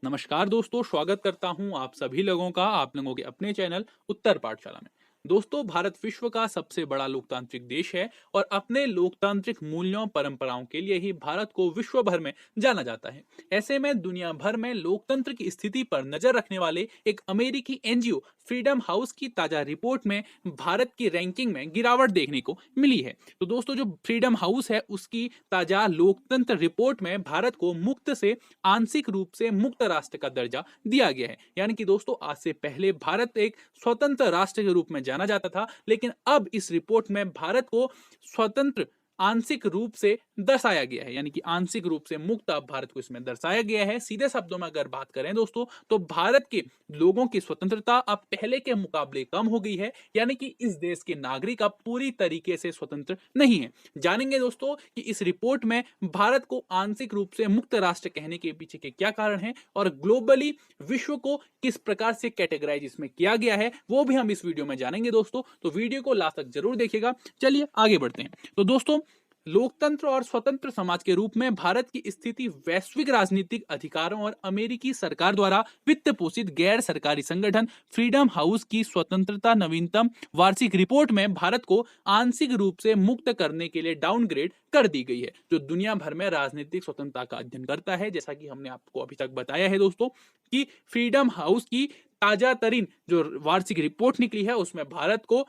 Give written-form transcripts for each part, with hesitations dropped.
नमस्कार दोस्तों, स्वागत करता हूं आप सभी लोगों का आप लोगों के अपने चैनल उत्तर पाठशाला में। दोस्तों, भारत विश्व का सबसे बड़ा लोकतांत्रिक देश है और अपने लोकतांत्रिक मूल्यों परंपराओं के लिए ही भारत को विश्व भर में जाना जाता है। ऐसे में दुनिया भर में लोकतंत्र की स्थिति पर नजर रखने वाले एक अमेरिकी एनजीओ फ्रीडम हाउस की ताजा रिपोर्ट में भारत की रैंकिंग में गिरावट देखने को मिली है। तो दोस्तों, जो फ्रीडम हाउस है उसकी ताजा लोकतंत्र रिपोर्ट में भारत को मुक्त से आंशिक रूप से मुक्त राष्ट्र का दर्जा दिया गया है। यानी कि दोस्तों, आज से पहले भारत एक स्वतंत्र राष्ट्र के रूप में जाना जाता था, लेकिन अब इस रिपोर्ट में भारत को स्वतंत्र आंशिक रूप से दर्शाया गया है। यानी कि आंशिक रूप से मुक्त अब भारत को इसमें दर्शाया गया है। सीधे शब्दों में अगर बात करें दोस्तों, तो भारत के लोगों की स्वतंत्रता अब पहले के मुकाबले कम हो गई है। यानी कि इस देश के नागरिक अब पूरी तरीके से स्वतंत्र नहीं है। जानेंगे दोस्तों कि इस रिपोर्ट में भारत को आंशिक रूप से मुक्त राष्ट्र कहने के पीछे के क्या कारण हैं और ग्लोबली विश्व को किस प्रकार से कैटेगराइज इसमें किया गया है, वो भी हम इस वीडियो में जानेंगे दोस्तों। तो वीडियो को लास्ट तक जरूर देखिएगा। चलिए आगे बढ़ते हैं। तो दोस्तों, लोकतंत्र और स्वतंत्र समाज के रूप में भारत की स्थिति वैश्विक राजनीतिक अधिकारों और अमेरिकी सरकार द्वारा वित्त पोषित गैर सरकारी संगठन फ्रीडम हाउस की स्वतंत्रता नवीनतम वार्षिक रिपोर्ट में भारत को आंशिक रूप से मुक्त करने के लिए डाउनग्रेड कर दी गई है, जो दुनिया भर में राजनीतिक स्वतंत्रता का अध्ययन करता है। जैसा कि हमने आपको अभी तक बताया है दोस्तों कि फ्रीडम हाउस की ताजा तरीन जो वार्षिक रिपोर्ट निकली है उसमें भारत को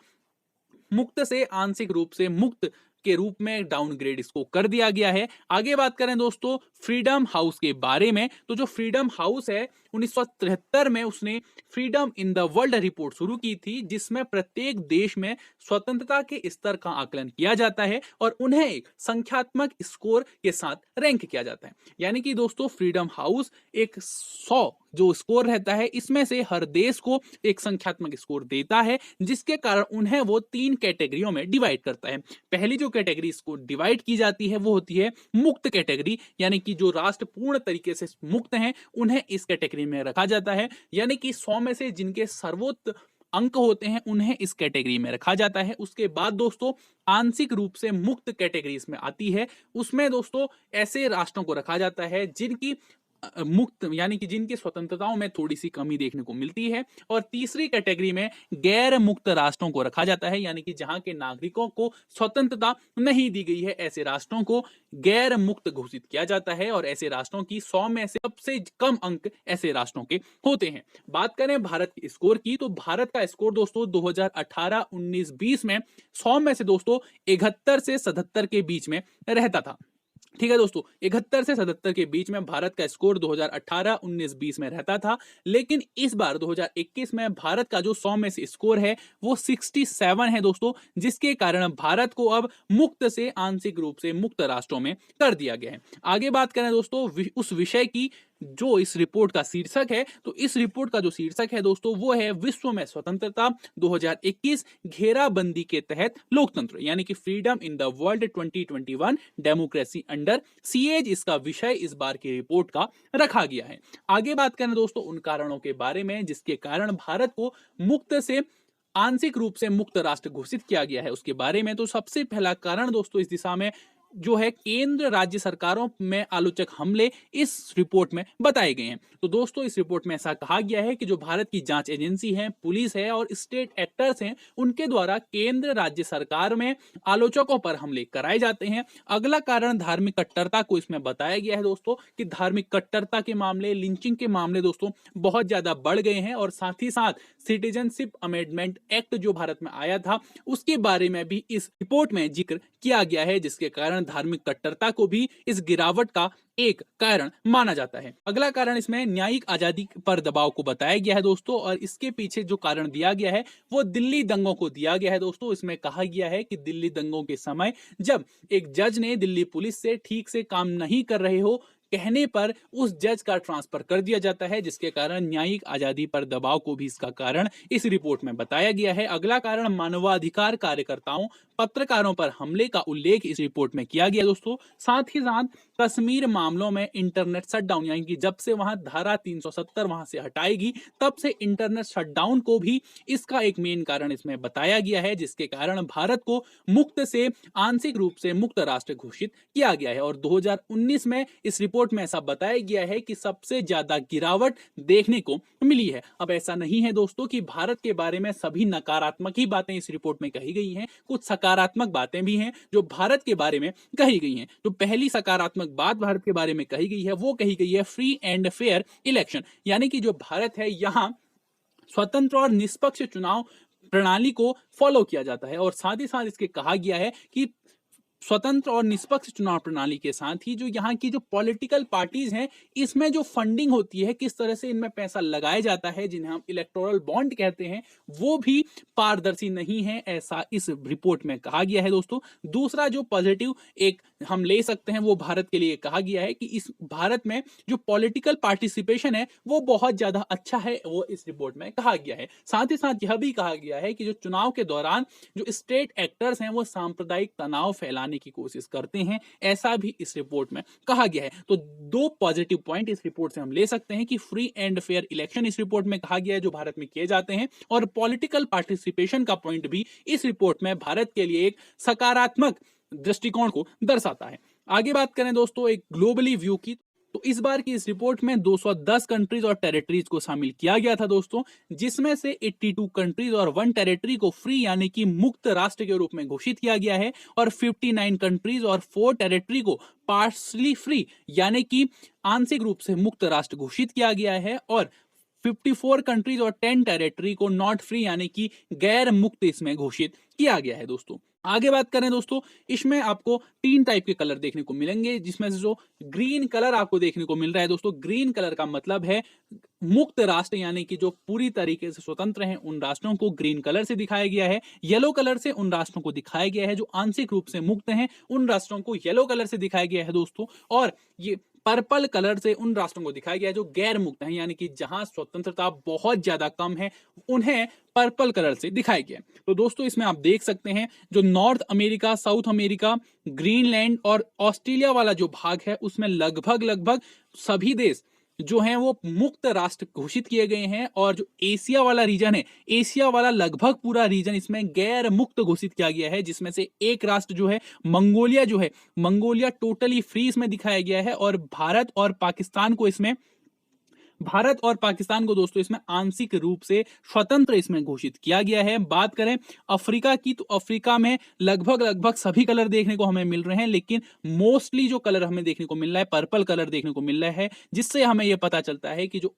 मुक्त से आंशिक रूप से मुक्त के रूप में डाउनग्रेड इसको कर दिया गया है। आगे बात करें दोस्तों फ्रीडम हाउस के बारे में, तो जो फ्रीडम हाउस है 1973 में उसने freedom in the world report शुरू की थी, जिसमें प्रत्येक देश में स्वतंत्रता के स्तर का आकलन किया जाता है और उन्हें एक संख्यात्मक स्कोर के साथ रैंक किया जाता है। यानी कि दोस्तों, फ्रीडम हाउस एक 100 जो स्कोर रहता है इसमें से हर देश को एक संख्यात्मक स्कोर देता है, जिसके कारण उन्हें वो 3 कैटेगरियों में डिवाइड करता है। पहली जो कैटेगरी इसको डिवाइड की जाती है वो होती है मुक्त कैटेगरी, यानी कि जो राष्ट्र पूर्ण तरीके से मुक्त हैं उन्हें इस कैटेगरी में रखा जाता है। यानी कि 100 में से जिनके सर्वोच्च अंक होते हैं उन्हें इस कैटेगरी में रखा जाता है। उसके बाद दोस्तों आंशिक रूप से मुक्त कैटेगरी इसमें आती है। उसमें दोस्तों ऐसे राष्ट्रों को रखा जाता है जिनकी मुक्त यानी कि जिनकी स्वतंत्रताओं में थोड़ी सी कमी देखने को मिलती है। और तीसरी कैटेगरी में गैर मुक्त राष्ट्रों को रखा जाता है, यानी कि जहां के नागरिकों को स्वतंत्रता नहीं दी गई है, ऐसे राष्ट्रों को गैर मुक्त घोषित किया जाता है। और ऐसे राष्ट्रों की 100 में से सबसे कम अंक ऐसे राष्ट्रों के होते हैं। बात करें भारत के स्कोर की, तो भारत का स्कोर दोस्तों 2018, 19, 20 में 100 में से दोस्तों 71 से 77 के बीच में रहता था। ठीक है दोस्तों, 71 से 77 के बीच में भारत का स्कोर 2018, 19, 20 में रहता था। लेकिन इस बार 2021 में भारत का जो 100 में से स्कोर है वो 67 है दोस्तों, जिसके कारण भारत को अब मुक्त से आंशिक रूप से मुक्त राष्ट्रों में कर दिया गया है। आगे बात करें दोस्तों उस विषय की जो इस रिपोर्ट का शीर्षक है, तो इस रिपोर्ट का जो शीर्षक है दोस्तों वो है विश्व में स्वतंत्रता 2021 घेराबंदी के तहत लोकतंत्र, यानी कि freedom in the world 2021 democracy under CEOs इसका विषय इस बार की रिपोर्ट का रखा गया है। आगे बात करें दोस्तों उन कारणों के बारे में जिसके कारण भारत को मुक्त से आंशिक रूप से मुक्त राष्ट्र घोषित किया गया है उसके बारे में। तो सबसे पहला कारण दोस्तों इस दिशा में जो है केंद्र राज्य सरकारों में आलोचक हमले इस रिपोर्ट में बताए गए हैं। तो दोस्तों इस रिपोर्ट में ऐसा कहा गया है कि जो भारत की जांच एजेंसी है, पुलिस है और स्टेट एक्टर्स हैं, उनके द्वारा केंद्र राज्य सरकार में आलोचकों पर हमले कराए जाते हैं। अगला कारण धार्मिक कट्टरता को इसमें बताया गया है दोस्तों कि धार्मिक कट्टरता के मामले, लिंचिंग के मामले दोस्तों बहुत ज्यादा बढ़ गए हैं। और साथ ही साथ सिटीजनशिप अमेंडमेंट एक्ट जो भारत में आया था उसके बारे में भी इस रिपोर्ट में जिक्र किया गया है, जिसके कारण धार्मिक कट्टरता को भी इस गिरावट का एक कारण माना जाता है। अगला कारण इसमें न्यायिक आजादी पर दबाव को बताया गया है दोस्तों, और इसके पीछे जो कारण दिया गया है वो दिल्ली दंगों को दिया गया है दोस्तों। इसमें कहा गया है कि दिल्ली दंगों के समय जब एक जज ने दिल्ली पुलिस से ठीक से काम नहीं कर रहे हो कहने पर उस जज का ट्रांसफर कर दिया जाता है, जिसके कारण न्यायिक आजादी पर दबाव को भी इसका कारण इस रिपोर्ट में बताया गया है। अगला कारण मानवाधिकार कार्यकर्ताओं, पत्रकारों पर हमले का उल्लेख इस रिपोर्ट में किया गया दोस्तों। साथ ही साथ कश्मीर मामलों में इंटरनेट शटडाउन, यानी कि जब से वहां धारा 370 वहां से हटाएगी तब से इंटरनेट शटडाउन को भी इसका एक मेन कारण इसमें बताया गया है, जिसके कारण भारत को मुक्त से आंशिक रूप से मुक्त राष्ट्र घोषित किया गया है। और 2019 में इस रिपोर्ट रिपोर्ट में ऐसा बताया गया है कि सबसे ज्यादा गिरावट देखने को मिली है। अब ऐसा नहीं है दोस्तों कि भारत के बारे में सभी नकारात्मक ही बातें इस रिपोर्ट में कही गई हैं, कुछ सकारात्मक बातें भी हैं जो भारत के बारे में कही गई हैं। तो पहली सकारात्मक बात भारत के बारे में कही गई है वो कही गई है फ्री एंड फेयर इलेक्शन, यानी कि जो भारत है यहाँ स्वतंत्र और निष्पक्ष चुनाव प्रणाली को फॉलो किया जाता है। और साथ ही साथ इसके कहा गया है कि स्वतंत्र और निष्पक्ष चुनाव प्रणाली के साथ ही जो यहाँ की जो पॉलिटिकल पार्टीज हैं इसमें जो फंडिंग होती है, किस तरह से इनमें पैसा लगाया जाता है, जिन्हें हम इलेक्टोरल बॉन्ड कहते हैं, वो भी पारदर्शी नहीं है, ऐसा इस रिपोर्ट में कहा गया है दोस्तों। दूसरा जो पॉजिटिव एक हम ले सकते हैं वो भारत के लिए कहा गया है कि इस भारत में जो पॉलिटिकल पार्टिसिपेशन है वो बहुत ज्यादा अच्छा है, वो इस रिपोर्ट में कहा गया है। साथ ही साथ यह भी कहा गया है कि जो चुनाव के दौरान जो स्टेट एक्टर्स हैं वो सांप्रदायिक तनाव फैलाने की कोशिश करते हैं, ऐसा भी इस रिपोर्ट में कहा गया है। तो दो पॉजिटिव पॉइंट इस रिपोर्ट से हम ले सकते हैं कि फ्री एंड फेयर इलेक्शन इस रिपोर्ट में कहा गया है जो भारत में किए जाते हैं, और पॉलिटिकल पार्टिसिपेशन का पॉइंट भी इस रिपोर्ट में भारत के लिए एक सकारात्मक दृष्टिकोण को दर्शाता है। आगे बात करें दोस्तों एक ग्लोबली व्यू की, तो इस बार की इस रिपोर्ट में 210 कंट्रीज और टेरिटरीज को शामिल किया गया था दोस्तों, जिसमें से 82 कंट्रीज और 1 टेरिटरी को फ्री यानी कि मुक्त राष्ट्र के रूप में घोषित किया गया है, और 59 कंट्रीज और 4 टेरिटरी को पार्शली फ्री यानी कि आंशिक रूप से मुक्त राष्ट्र घोषित किया गया है, और 54 कंट्रीज और 10 टेरिटरी को नॉट फ्री यानी कि गैर मुक्त इसमें घोषित किया गया है दोस्तों। आगे बात करें दोस्तों, इसमें आपको 3 टाइप के कलर देखने को मिलेंगे, जिसमें से जो ग्रीन कलर आपको देखने को मिल रहा है दोस्तों, ग्रीन कलर का मतलब है मुक्त राष्ट्र यानी कि जो पूरी तरीके से स्वतंत्र हैं उन राष्ट्रों को ग्रीन कलर से दिखाया गया है। येलो कलर से उन राष्ट्रों को दिखाया गया है जो आंशिक रूप से मुक्त हैं, उन राष्ट्रों को येलो कलर से दिखाया गया है दोस्तों, और ये पर्पल कलर से उन राष्ट्रों को दिखाया गया है जो गैर मुक्त हैं, यानी कि जहां स्वतंत्रता बहुत ज्यादा कम है उन्हें पर्पल कलर से दिखाया गया है। तो दोस्तों इसमें आप देख सकते हैं जो north America, south America, Greenland और ऑस्ट्रेलिया वाला जो भाग है उसमें लगभग सभी देश जो हैं वो मुक्त राष्ट्र घोषित किए गए हैं, और जो एशिया वाला रीजन है, एशिया वाला लगभग पूरा रीजन इसमें गैर मुक्त घोषित किया गया है, जिसमें से एक राष्ट्र जो है मंगोलिया टोटली फ्री इसमें दिखाया गया है, और भारत और पाकिस्तान को दोस्तों इसमें आंशिक रूप से स्वतंत्र इसमें घोषित किया गया है। बात करें अफ्रीका की, तो अफ्रीका में लगभग सभी कलर देखने को हमें मिल रहे हैं, लेकिन मोस्टली जो कलर हमें देखने को मिल रहा है पर्पल कलर देखने को मिल रहा है, जिससे हमें यह पता चलता है कि जो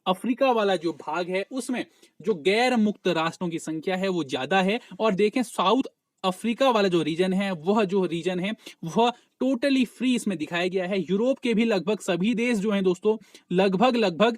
अफ्रीका वाला जो भाग है उसमें जो गैर मुक्त राष्ट्रों की संख्या है वो ज्यादा है। और देखें साउथ अफ्रीका वाला जो रीजन है वह टोटली फ्री इसमें दिखाया गया है। यूरोप के भी लगभग सभी देश जो हैं दोस्तों लगभग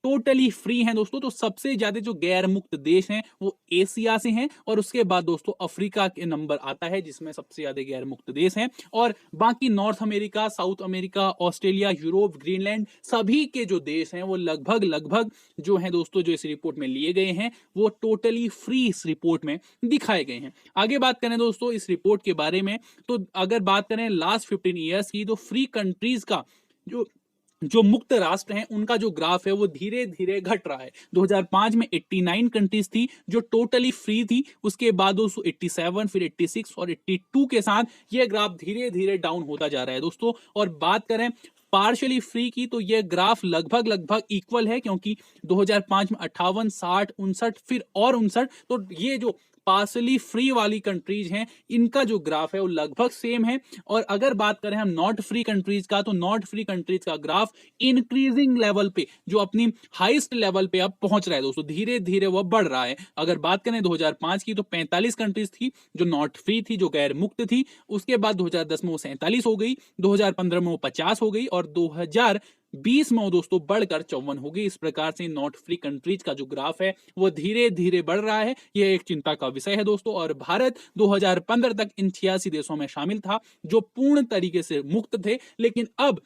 टोटली फ्री हैं दोस्तों। तो सबसे ज्यादा जो गैर मुक्त देश हैं वो एशिया से हैं, और उसके बाद दोस्तों अफ्रीका के नंबर आता है जिसमें सबसे ज्यादा गैर मुक्त देश हैं, और बाकी north America, south America, Australia, Europe, Greenland सभी के जो देश हैं वो लगभग जो हैं दोस्तों जो इस रिपोर्ट में लिए गए हैं वो टोटली फ्री इस रिपोर्ट में दिखाए गए हैं। आगे बात करें दोस्तों इस रिपोर्ट के बारे में, तो अगर बात करें लास्ट 15 ईयर्स की, तो फ्री कंट्रीज का जो मुक्त राष्ट्र हैं उनका जो ग्राफ है वो धीरे धीरे घट रहा है। 2005 में 89 कंट्रीज थी जो टोटली फ्री थी, उसके बाद दोस्तों 87, फिर 86 और 82 के साथ ये ग्राफ धीरे धीरे डाउन होता जा रहा है दोस्तों। और बात करें पार्शियली फ्री की, तो ये ग्राफ लगभग इक्वल है, क्योंकि 2005 में 58, 60, 59 फिर और 59, तो ये जो पार्शियली फ्री वाली कंट्रीज हैं इनका जो ग्राफ है वो लगभग सेम है। और अगर बात करें हम नॉट फ्री कंट्रीज का, तो नॉट फ्री कंट्रीज का ग्राफ इंक्रीजिंग लेवल पे जो अपनी हाईएस्ट लेवल पे अब पहुंच रहा है दोस्तों, धीरे धीरे वह बढ़ रहा है। अगर बात करें 2005 की, तो 45 कंट्रीज थी जो नॉट फ्री थी, जो गैर मुक्त थी, उसके बाद 2010 में वो 47 हो गई, 2015 में वो 50 हो गई, और 2020 में दोस्तों बढ़कर 54 हो गई। इस प्रकार से नॉट फ्री कंट्रीज का जो ग्राफ है वो धीरे धीरे बढ़ रहा है, यह एक चिंता का विषय है दोस्तों। और भारत 2015 तक इन 86 देशों में शामिल था जो पूर्ण तरीके से मुक्त थे, लेकिन अब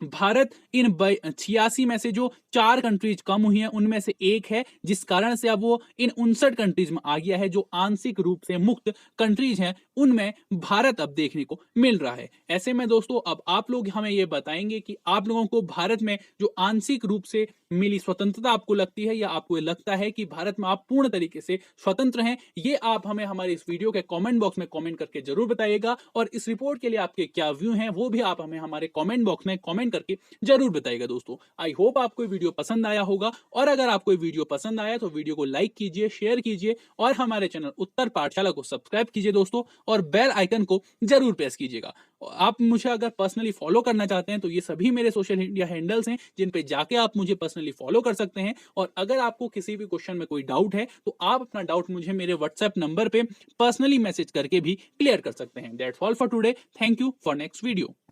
भारत इन 86 में से जो 4 कंट्रीज कम हुई हैं उनमें से एक है, जिस कारण से अब वो इन 59 कंट्रीज में आ गया है। जो आंशिक रूप से मुक्त कंट्रीज हैं उनमें भारत अब देखने को मिल रहा है। ऐसे में दोस्तों अब आप लोग हमें ये बताएंगे कि आप लोगों को भारत में जो आंशिक रूप से मिली स्वतंत्रता आपको लगती है, या आपको लगता है कि भारत में आप पूर्ण तरीके से स्वतंत्र हैं, ये आप हमें हमारे इस वीडियो के कमेंट बॉक्स में कमेंट करके जरूर बताइएगा। और इस रिपोर्ट के लिए आपके क्या व्यू हैं वो भी आप हमें हमारे कमेंट बॉक्स में कमेंट कमेंट करके जरूर बताइएगा दोस्तों। आई होप आपको ये वीडियो पसंद आया होगा, और अगर आपको ये वीडियो पसंद आया तो वीडियो को लाइक कीजिए, शेयर कीजिए और हमारे चैनल उत्तर पाठशाला को सब्सक्राइब कीजिए दोस्तों, और बेल आइकन को जरूर प्रेस कीजिएगा। आप मुझे अगर पर्सनली फॉलो करना चाहते हैं तो ये सभी मेरे सोशल मीडिया हैंडल्स हैं, जिन पे जाके आप मुझे पर्सनली फॉलो कर सकते हैं। और अगर आपको किसी भी क्वेश्चन में कोई डाउट है तो आप अपना डाउट मुझे मेरे व्हाट्सएप नंबर पे पर्सनली मैसेज करके भी क्लियर कर सकते हैं। That's all for today. Thank you for next video.